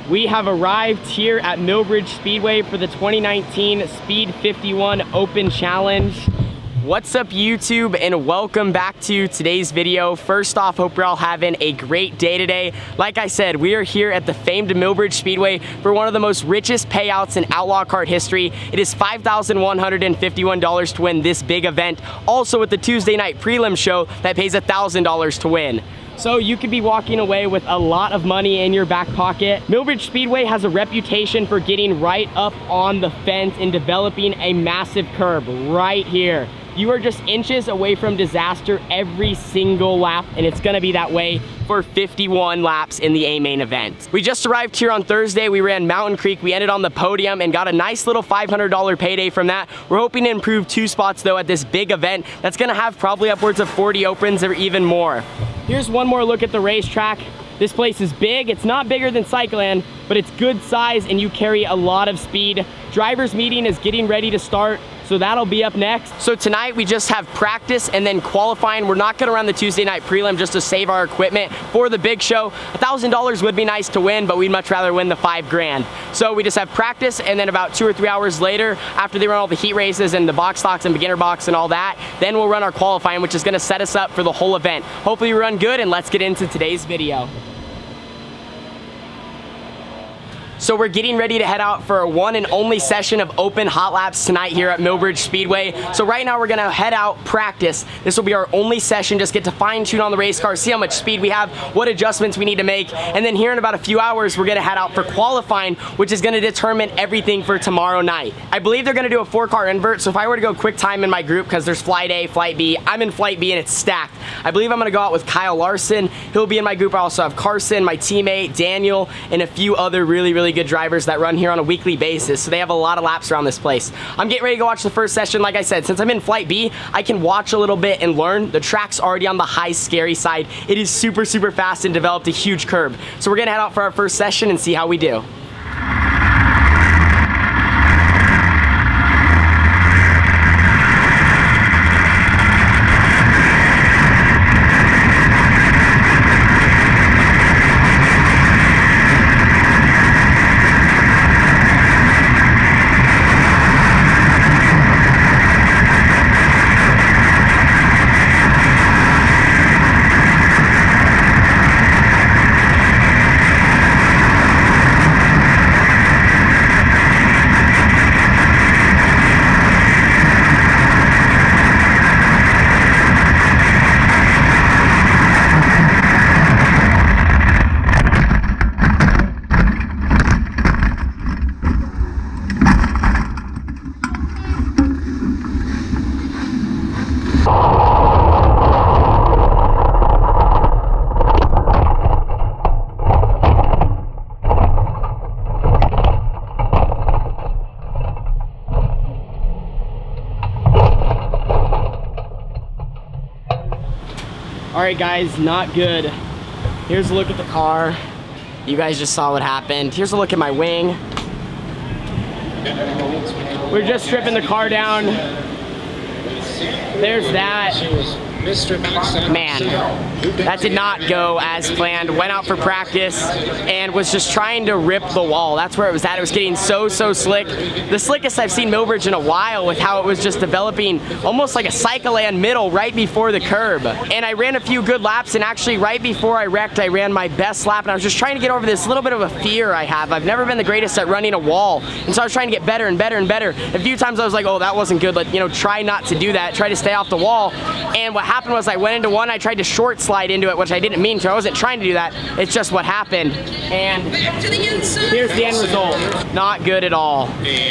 We have arrived here at Millbridge Speedway for the 2019 Speed 51 Open Challenge. What's up YouTube, and welcome back to today's video. First off, hope you're all having a great day today. Like I said, we are here at the famed Millbridge Speedway for one of the most richest payouts in Outlaw Kart history. It is $5,151 to win this big event. Also with the Tuesday night prelim show that pays $1,000 to win. So you could be walking away with a lot of money in your back pocket. Millbridge Speedway has a reputation for getting right up on the fence and developing a massive curb right here. You are just inches away from disaster every single lap, and it's gonna be that way for 51 laps in the A main event. We just arrived here on Thursday. We ran Mountain Creek. We ended on the podium and got a nice little $500 payday from that. We're hoping to improve 2 spots though at this big event that's gonna have probably upwards of 40 opens or even more. Here's one more look at the racetrack. This place is big. It's not bigger than Cycleland, but it's good size and you carry a lot of speed. Drivers meeting is getting ready to start, so that'll be up next. So tonight we just have practice and then qualifying. We're not gonna run the Tuesday night prelim just to save our equipment for the big show. $1,000 would be nice to win, but we'd much rather win the 5 grand. So we just have practice, and then about 2 or 3 hours later, after they run all the heat races and the box stocks and beginner box and all that, then we'll run our qualifying, which is gonna set us up for the whole event. Hopefully we run good, and let's get into today's video. So we're getting ready to head out for a one and only session of open hot laps tonight here at Millbridge Speedway. So right now we're gonna head out, practice. This will be our only session, just get to fine tune on the race car, see how much speed we have, what adjustments we need to make, and then here in about a few hours we're gonna head out for qualifying, which is gonna determine everything for tomorrow night. I believe they're gonna do a 4-car invert, so if I were to go quick time in my group, because there's flight A, flight B, I'm in flight B and it's stacked. I believe I'm gonna go out with Kyle Larson. He'll be in my group. I also have Carson, my teammate, Daniel, and a few other really good drivers that run here on a weekly basis, so they have a lot of laps around this place. I'm getting ready to go watch the first session. Like I said, since I'm in flight B, I can watch a little bit and learn. The track's already on the high scary side. It is super fast and developed a huge curb. So we're gonna head out for our first session and see how we do. All right guys, not good. Here's a look at the car. You guys just saw what happened. Here's a look at my wing. We're just stripping the car down. There's that. Man, that did not go as planned. Went out for practice and was just trying to rip the wall. That's where it was at. It was getting so slick. The slickest I've seen Millbridge in a while, with how it was just developing almost like a Cycleland middle right before the curb. And I ran a few good laps, and actually right before I wrecked, I ran my best lap, and I was just trying to get over this little bit of a fear I have. I've never been the greatest at running a wall, and so I was trying to get better and better. A few times I was like, oh, that wasn't good. Like, you know, try not to do that. Try to stay off the wall. And what happened was I went into one, I tried to short slide into it, which I didn't mean to. I wasn't trying to do that. It's just what happened. And here's the end result. Not good at all.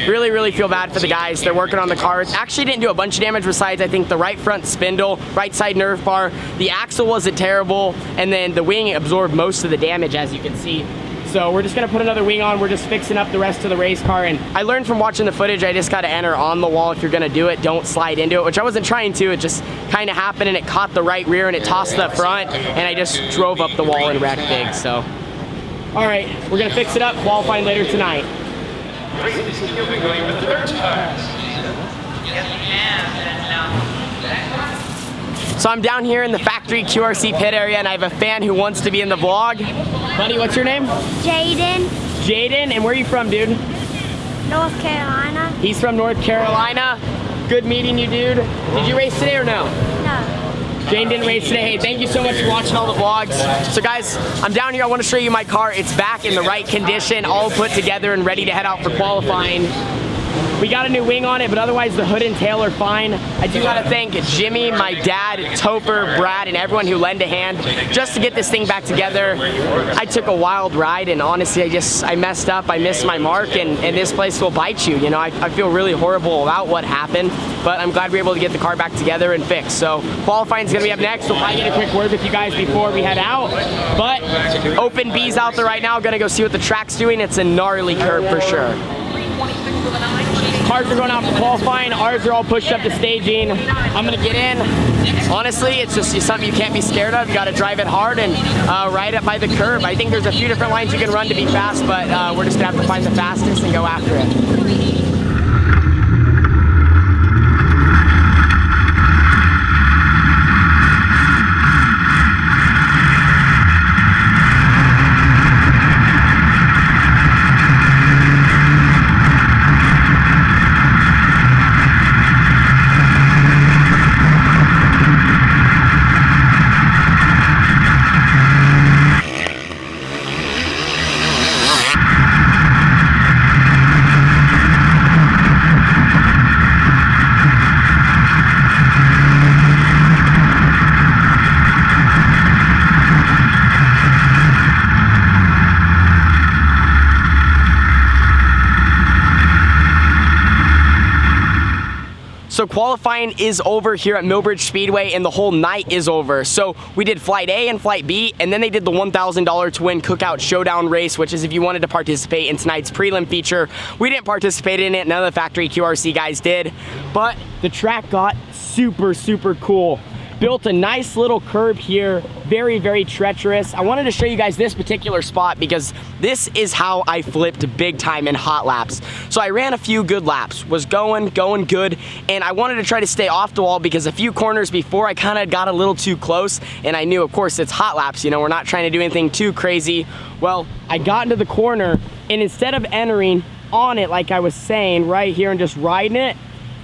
Really feel bad for the guys. They're working on the cars. Actually didn't do a bunch of damage besides, I think, the right front spindle, right side nerve bar. The axle wasn't terrible, and then the wing absorbed most of the damage, as you can see. So we're just gonna put another wing on. We're just fixing up the rest of the race car. And I learned from watching the footage, I just gotta enter on the wall if you're gonna do it. Don't slide into it, which I wasn't trying to. It just kind of happened, and it caught the right rear and it tossed the front, and I just drove up the wall and wrecked big. So, all right, we're gonna fix it up, qualifying later tonight. You'll be going with the third pass. So I'm down here in the factory QRC pit area, and I have a fan who wants to be in the vlog. Buddy, what's your name? Jaden. Jaden, and where are you from, dude? North Carolina. He's from North Carolina. Good meeting you, dude. Did you race today or no? No. Jane didn't race today. Hey, thank you so much for watching all the vlogs. So guys, I'm down here. I want to show you my car. It's back in the right condition, all put together and ready to head out for qualifying. We got a new wing on it, but otherwise the hood and tail are fine. I do gotta thank Jimmy, my dad, Topher, Brad, and everyone who lent a hand just to get this thing back together. I took a wild ride, and honestly, I messed up. I missed my mark, and this place will bite you. You know, I feel really horrible about what happened, but I'm glad we were able to get the car back together and fixed. So qualifying is gonna be up next. We'll probably get a quick word with you guys before we head out. But Open B's out there right now. Gonna go see what the track's doing. It's a gnarly curve for sure. Cars are going out for qualifying. Ours are all pushed up to staging. I'm gonna get in. Honestly, it's just something you can't be scared of. You gotta drive it hard and ride it by the curb. I think there's a few different lines you can run to be fast, but we're just gonna have to find the fastest and go after it. So qualifying is over here at Millbridge Speedway, and the whole night is over. So we did Flight A and Flight B, and then they did the $1,000 to win Cookout Showdown race, which is if you wanted to participate in tonight's prelim feature. We didn't participate in it. None of the factory QRC guys did, but the track got super, super cool. Built a nice little curb here, very, very treacherous. I wanted to show you guys this particular spot because this is how I flipped big time in hot laps. So I ran a few good laps, was going good, and I wanted to try to stay off the wall because a few corners before I kind of got a little too close, and I knew, of course, it's hot laps, you know, we're not trying to do anything too crazy. Well, I got into the corner, and instead of entering on it like I was saying right here and just riding it,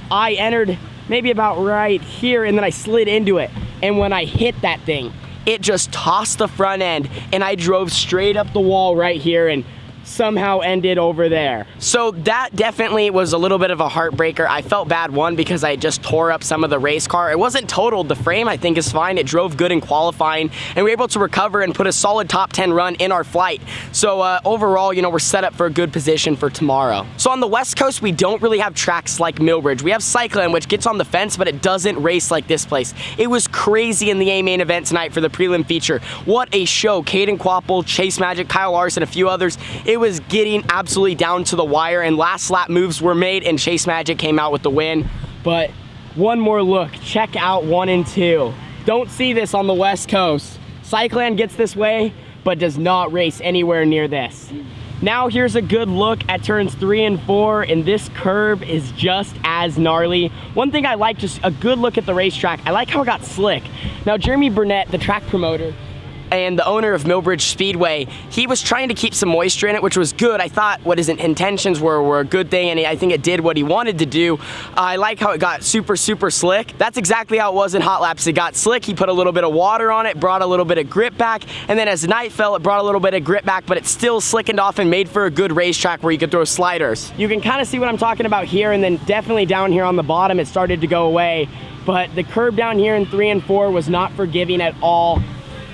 I entered maybe about right here, and then I slid into it. And when I hit that thing, it just tossed the front end, and I drove straight up the wall right here and somehow ended over there. So that definitely was a little bit of a heartbreaker. I felt bad, one, because I just tore up some of the race car. It wasn't totaled. The frame, I think, is fine. It drove good in qualifying, and we were able to recover and put a solid top 10 run in our flight. So overall, you know, we're set up for a good position for tomorrow. So on the West Coast, we don't really have tracks like Millbridge. We have Cycling, which gets on the fence, but it doesn't race like this place. It was crazy in the A main event tonight for the prelim feature. What a show. Caden Quapple, Chase Magic, Kyle Larson, a few others. It was getting absolutely down to the wire, and last lap moves were made, and Chase Magic came out with the win. But one more look. Check out 1 and 2. Don't see this on the West Coast. Cycland gets this way, but does not race anywhere near this. Now here's a good look at turns 3 and 4, and this curve is just as gnarly. One thing I like, just a good look at the racetrack, I like how it got slick. Now Jeremy Burnett, the track promoter and the owner of Millbridge Speedway, he was trying to keep some moisture in it, which was good. I thought what his intentions were a good thing, and I think it did what he wanted to do. I like how it got super, super slick. That's exactly how it was in hot laps. It got slick, he put a little bit of water on it, brought a little bit of grip back, and then as the night fell, it brought a little bit of grip back, but it still slickened off and made for a good racetrack where you could throw sliders. You can kind of see what I'm talking about here, and then definitely down here on the bottom, it started to go away. But the curb down here in 3 and 4 was not forgiving at all.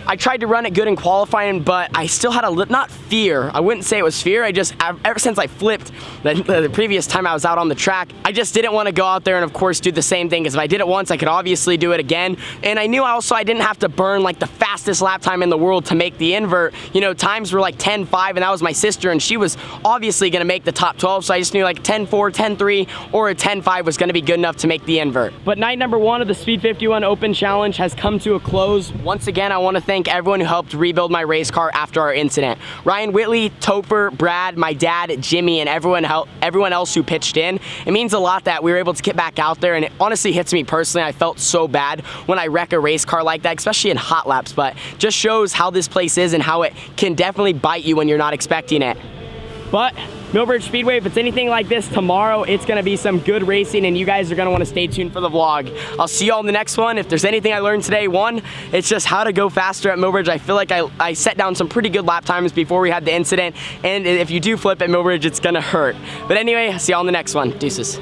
I tried to run it good in qualifying, but I still had not fear. I wouldn't say it was fear. Ever since I flipped the previous time I was out on the track, I just didn't want to go out there and, of course, do the same thing, because if I did it once, I could obviously do it again. And I knew also I didn't have to burn like the fastest lap time in the world to make the invert. You know, times were like 10.5, and that was my sister, and she was obviously going to make the top 12, so I just knew like 10.4, 10.3, or a 10.5 was going to be good enough to make the invert. But night number 1 of the Speed 51 Open Challenge has come to a close. Once again, I want to thank everyone who helped rebuild my race car after our incident. Ryan Whitley, Topher, Brad, my dad, Jimmy, and everyone else who pitched in. It means a lot that we were able to get back out there, and it honestly hits me personally. I felt so bad when I wreck a race car like that, especially in hot laps, but just shows how this place is and how it can definitely bite you when you're not expecting it. But Millbridge Speedway, if it's anything like this tomorrow, it's gonna be some good racing and you guys are gonna wanna stay tuned for the vlog. I'll see y'all in the next one. If there's anything I learned today, one, it's just how to go faster at Millbridge. I feel like I set down some pretty good lap times before we had the incident, and if you do flip at Millbridge, it's gonna hurt. But anyway, see y'all in the next one. Deuces.